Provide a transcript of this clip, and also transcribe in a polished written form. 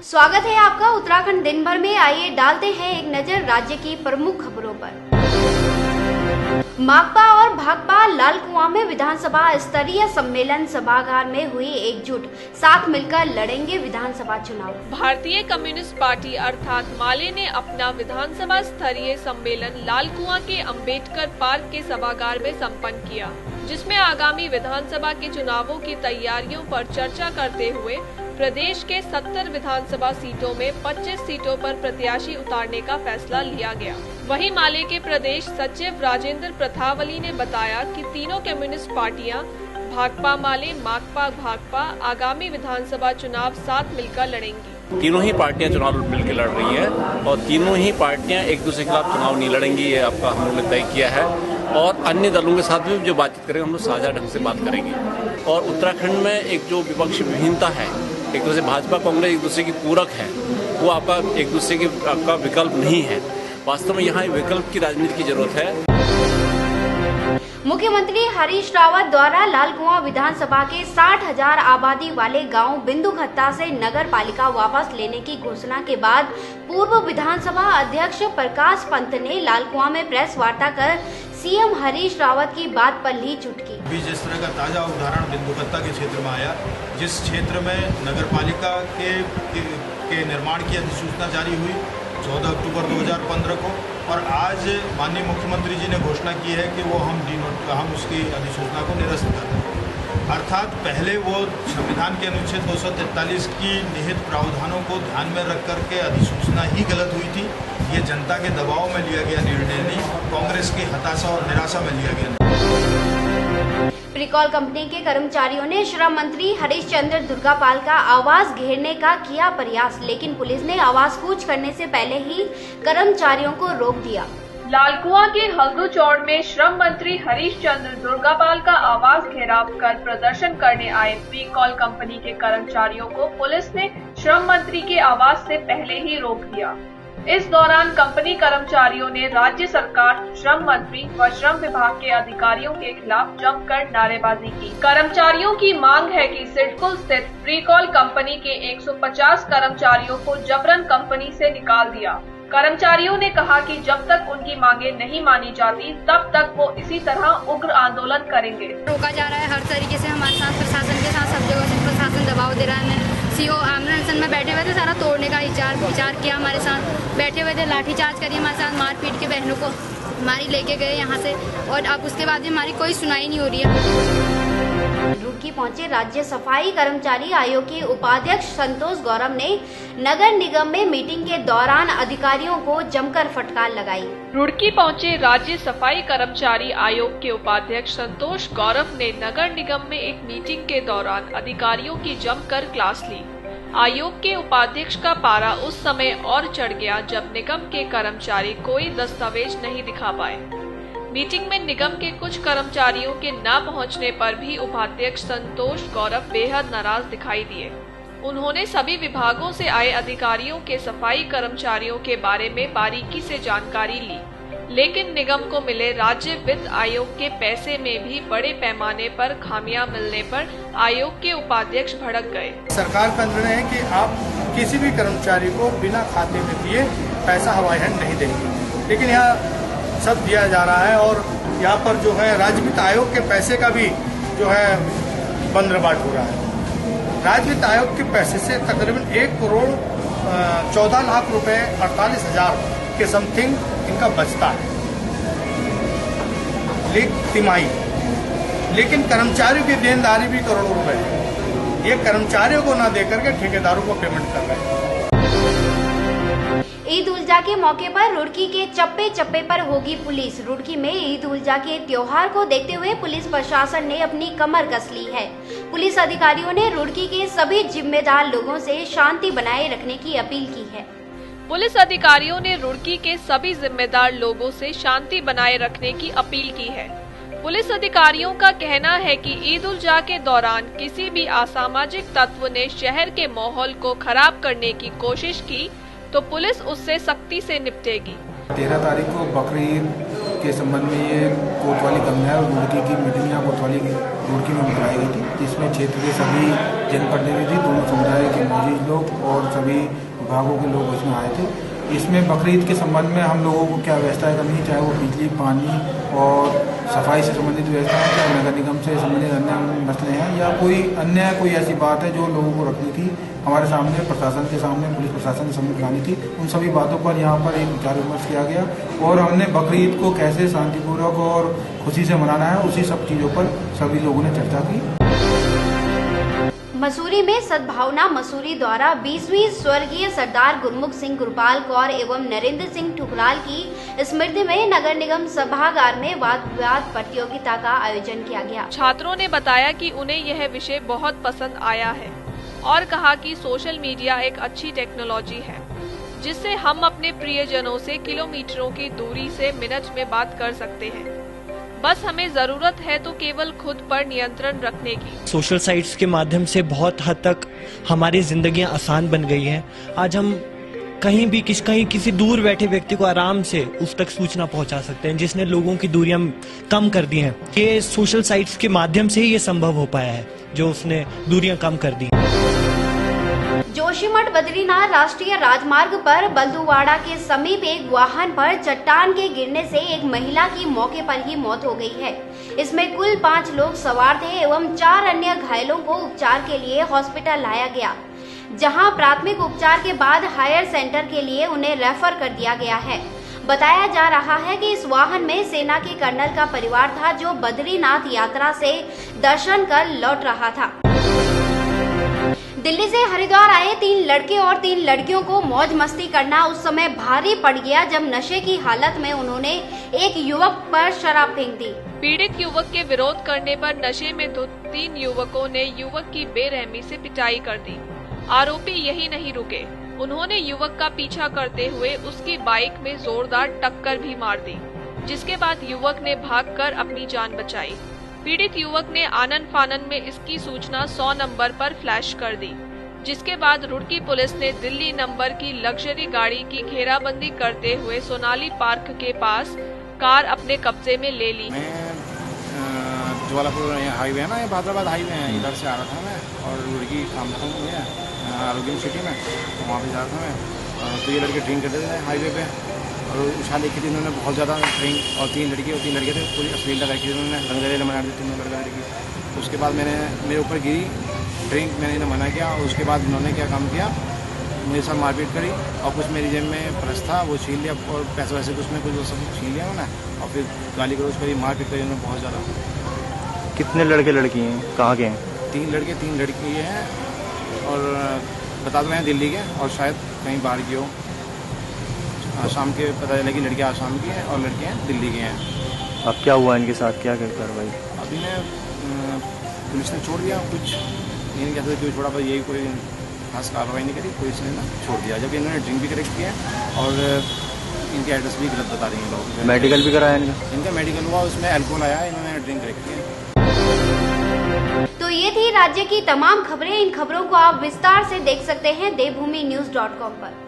स्वागत है आपका उत्तराखंड दिन भर में। आइए डालते हैं एक नजर राज्य की प्रमुख खबरों पर। माकपा और भाकपा लालकुआं में विधानसभा स्तरीय सम्मेलन सभागार में हुई एकजुट, साथ मिलकर लड़ेंगे विधानसभा चुनाव। भारतीय कम्युनिस्ट पार्टी अर्थात माले ने अपना विधानसभा स्तरीय सम्मेलन लालकुआं के अंबेडकर पार्क के सभागार में संपन्न किया, जिसमें आगामी विधानसभा के चुनावों की तैयारियों पर चर्चा करते हुए प्रदेश के 70 विधानसभा सीटों में 25 सीटों पर प्रत्याशी उतारने का फैसला लिया गया। वहीं माले के प्रदेश सचिव राजेंद्र प्रथावली ने बताया कि तीनों कम्युनिस्ट पार्टियां भाकपा माले, माकपा भाकपा आगामी विधानसभा चुनाव साथ मिलकर लड़ेंगी। तीनों ही पार्टियां चुनाव मिलकर लड़ रही है और तीनों ही पार्टियां एक दूसरे के खिलाफ चुनाव नहीं लड़ेंगी, ये आपका हम लोग ने तय किया है। और अन्य दलों के साथ भी जो बातचीत करेंगे हम लोग साझा ढंग से बात करेंगे। और उत्तराखंड में एक जो विपक्षी विभिन्नता है, एक दूसरे भाजपा कांग्रेस एक दूसरे की पूरक है, वो आपका एक दूसरे की आपका विकल्प नहीं है। वास्तव में यहाँ विकल्प की राजनीति की जरूरत है। मुख्यमंत्री हरीश रावत द्वारा लालकुआं विधानसभा के 60,000 आबादी वाले गांव बिंदुखत्ता से नगर पालिका वापस लेने की घोषणा के बाद पूर्व विधानसभा अध्यक्ष प्रकाश पंत ने लालकुआं में प्रेस वार्ता कर सीएम हरीश रावत की बात पर ली चुटकी। भी जिस तरह का ताजा उदाहरण बिंदुखत्ता के क्षेत्र में आया, जिस क्षेत्र में नगर पालिका के निर्माण की अधिसूचना जारी हुई 14 अक्टूबर 2015 को, और आज माननीय मुख्यमंत्री जी ने घोषणा की है कि वो हम उसकी अधिसूचना को निरस्त कर दें। अर्थात पहले वो संविधान के अनुच्छेद 243 की निहित प्रावधानों को ध्यान में रख कर के अधिसूचना ही गलत हुई थी। ये जनता के दबाव में लिया गया निर्णय नहीं, कांग्रेस की हताशा और निराशा में लिया गया निर्णय। प्रीकॉल कंपनी के कर्मचारियों ने श्रम मंत्री हरीश चंद्र दुर्गापाल का आवास घेरने का किया प्रयास, लेकिन पुलिस ने आवास कूच करने से पहले ही कर्मचारियों को रोक दिया। लालकुआं के हल्दू चौड़ में श्रम मंत्री हरीश चंद्र दुर्गापाल का आवास घेराव कर प्रदर्शन करने आए प्रीकॉल कंपनी के कर्मचारियों को पुलिस ने श्रम मंत्री के आवास से पहले ही रोक दिया। इस दौरान कंपनी कर्मचारियों ने राज्य सरकार, श्रम मंत्री व श्रम विभाग के अधिकारियों के खिलाफ जमकर नारेबाजी की। कर्मचारियों की मांग है कि सिडको स्थित प्रीकॉल कंपनी के 150 कर्मचारियों को जबरन कंपनी से निकाल दिया। कर्मचारियों ने कहा कि जब तक उनकी मांगे नहीं मानी जाती तब तक वो इसी तरह उग्र आंदोलन करेंगे। रोका जा रहा है हर तरीके से, हमारे साथ प्रशासन के साथ सब जगह से प्रशासन दबाव दे रहा है। सीओ आमने में बैठे हुए थे, सारा तोड़ने का विचार किया, हमारे साथ बैठे हुए थे, लाठीचार्ज करी हमारे साथ, मार पीट के बहनों को हमारी लेके गए यहाँ से, और अब उसके बाद भी हमारी कोई सुनाई नहीं हो रही है। रुड़की पहुंचे राज्य सफाई कर्मचारी आयोग के उपाध्यक्ष संतोष गौरव ने नगर निगम में मीटिंग के दौरान अधिकारियों को जमकर फटकार लगाई। रुड़की पहुंचे राज्य सफाई कर्मचारी आयोग के उपाध्यक्ष संतोष गौरव ने नगर निगम में एक मीटिंग के दौरान अधिकारियों की जमकर क्लास ली। आयोग के उपाध्यक्ष का पारा उस समय और चढ़ गया जब निगम के कर्मचारी कोई दस्तावेज नहीं दिखा पाए। मीटिंग में निगम के कुछ कर्मचारियों के न पहुंचने पर भी उपाध्यक्ष संतोष गौरव बेहद नाराज दिखाई दिए। उन्होंने सभी विभागों से आए अधिकारियों के सफाई कर्मचारियों के बारे में बारीकी से जानकारी ली, लेकिन निगम को मिले राज्य वित्त आयोग के पैसे में भी बड़े पैमाने पर खामियां मिलने पर आयोग के उपाध्यक्ष भड़क गए। सरकार का निर्णय है कि आप किसी भी कर्मचारी को बिना खाते में दिए पैसा हवाई हैंड नहीं देंगे, लेकिन यहाँ सब दिया जा रहा है। और यहाँ पर जो है राज्य वित्त आयोग के पैसे का भी जो है बंदरबाट हो रहा है। राज्य वित्त आयोग के पैसे से तकरीबन 1 करोड़ 14 लाख रुपए 48,000 के समथिंग इनका बचता है तिमाही, लेकिन कर्मचारियों की देनदारी भी करोड़ों रुपए है। ये कर्मचारियों को ना देकर के ठेकेदारों को पेमेंट कर रहे हैं। ईद उल जुहा के मौके पर रुड़की के चप्पे चप्पे पर होगी पुलिस। रुड़की में ईद उल जुहा के त्योहार को देखते हुए पुलिस प्रशासन ने अपनी कमर कस ली है। पुलिस अधिकारियों ने रुड़की के सभी जिम्मेदार लोगों से शांति बनाए रखने की अपील की है। पुलिस अधिकारियों ने रुड़की के सभी जिम्मेदार लोगों से शांति बनाए रखने की अपील की है। पुलिस अधिकारियों का कहना है कि ईद उल जुहा के दौरान किसी भी असामाजिक तत्व ने शहर के माहौल को खराब करने की कोशिश की तो पुलिस उससे सख्ती से निपटेगी। 13 तारीख को बकरीद के संबंध में ये कोतवाली गंगा और रुड़की की मीटिंग यहाँ वाली रुड़की में बुलाई गई थी, जिसमें क्षेत्र के सभी जनप्रतिनिधि, दोनों समुदाय के मौजूद लोग और सभी विभागों के लोग इसमें आए थे। इसमें बकरीद के संबंध में हम लोगों को क्या व्यवस्थाएं करनी है, चाहे वो बिजली, पानी और सफाई से संबंधित व्यवस्था है, चाहे नगर निगम से संबंधित अन्य मसले हैं या कोई ऐसी बात है जो लोगों को रखनी थी हमारे सामने, प्रशासन के सामने, पुलिस प्रशासन के सामने लानी थी, उन सभी बातों पर यहाँ पर एक विचार विमर्श किया गया और हमने बकरीद को कैसे शांतिपूर्वक और खुशी से मनाना है, उसी सब चीज़ों पर सभी लोगों ने चर्चा की। मसूरी में सद्भावना मसूरी द्वारा 20वीं स्वर्गीय सरदार गुरमुख सिंह गुरपाल कौर एवं नरेंद्र सिंह ठुकराल की स्मृति में नगर निगम सभागार में वाद विवाद प्रतियोगिता का आयोजन किया गया। छात्रों ने बताया कि उन्हें यह विषय बहुत पसंद आया है और कहा कि सोशल मीडिया एक अच्छी टेक्नोलॉजी है, जिससे हम अपने प्रियजनों से किलोमीटरों की दूरी से मिनट में बात कर सकते हैं। बस हमें जरूरत है तो केवल खुद पर नियंत्रण रखने की। सोशल साइट्स के माध्यम से बहुत हद तक हमारी जिंदगियां आसान बन गई हैं। आज हम कहीं भी किसी दूर बैठे व्यक्ति को आराम से उस तक सूचना पहुंचा सकते हैं, जिसने लोगों की दूरियां कम कर दी हैं। ये सोशल साइट्स के माध्यम से ही ये संभव हो पाया है, जो उसने दूरियां कम कर दी। जोशीमठ बद्रीनाथ राष्ट्रीय राजमार्ग पर बल्दुवाड़ा के समीप एक वाहन पर चट्टान के गिरने से एक महिला की मौके पर ही मौत हो गई है। इसमें कुल 5 लोग सवार थे एवं 4 अन्य घायलों को उपचार के लिए हॉस्पिटल लाया गया, जहां प्राथमिक उपचार के बाद हायर सेंटर के लिए उन्हें रेफर कर दिया गया है। बताया जा रहा है कि इस वाहन में सेना के कर्नल का परिवार था, जो बद्रीनाथ यात्रा से दर्शन कर लौट रहा था। दिल्ली से हरिद्वार आए 3 लड़के और 3 लड़कियों को मौज मस्ती करना उस समय भारी पड़ गया जब नशे की हालत में उन्होंने एक युवक पर शराब फेंक दी। पीड़ित युवक के विरोध करने पर नशे में धुत 3 युवकों ने युवक की बेरहमी से पिटाई कर दी। आरोपी यही नहीं रुके, उन्होंने युवक का पीछा करते हुए उसकी बाइक में जोरदार टक्कर भी मार दी, जिसके बाद युवक ने भागकर अपनी जान बचाई। पीड़ित युवक ने आनन फानन में इसकी सूचना 100 नंबर पर फ्लैश कर दी, जिसके बाद रुड़की पुलिस ने दिल्ली नंबर की लग्जरी गाड़ी की घेराबंदी करते हुए सोनाली पार्क के पास कार अपने कब्जे में ले ली। ज्वालापुर हाईवे है ना, ये हैदराबाद हाईवे है, इधर से आ रहा था मैं और रुड़की काम था मुझे आरोग्य सिटी में, तो वहाँ पे जा रहा था मैं। तो ये लड़के ड्रिंक करते थे हाईवे पे और उछाल देखी थी इन्होंने बहुत ज़्यादा ड्रिंक, और 3 लड़के थे, पूरी अश्लीलता रखी थी उन्होंने, रंगदरेले मना दी तीनों लड़का लड़की। तो उसके बाद मेरे ऊपर गिरी ड्रिंक, मैंने इन्हें मना किया और उसके बाद इन्होंने क्या काम किया, मेरे साथ मारपीट करी और कुछ मेरी जेब में पर्स था वो छीन लिया और पैसे वैसे कुछ में कुछ वो सब छीन लिया उन्होंने और फिर गाली गलौज करी, मारपीट करी उन्होंने बहुत ज़्यादा। कितने लड़के लड़की हैं, कहाँ के हैं? 3 लड़के 3 लड़की हैं और बता दो हैं दिल्ली के और शायद कहीं बाहर की हो। आसाम के पता चला कि लड़कियाँ आसाम की हैं और लड़के हैं दिल्ली के हैं। अब क्या हुआ इनके साथ, क्या कार्रवाई? अभी ने पुलिस ने छोड़ दिया, कुछ ये नहीं कहते क्यों छोड़ा, पर यही कोई खास कार्रवाई नहीं करी, पुलिस ने ना छोड़ दिया, जबकि इन्होंने ड्रिंक भी करेक्ट किया और इनके एड्रेस भी गलत बता रहे हैं लोग। मेडिकल भी कराया इनका मेडिकल हुआ, उसमें अल्कोहल आया, इन्होंने ड्रिंक करेक्ट किया। तो ये थी राज्य की तमाम खबरें। इन खबरों को आप विस्तार से देख सकते हैं devbhoominews.com पर।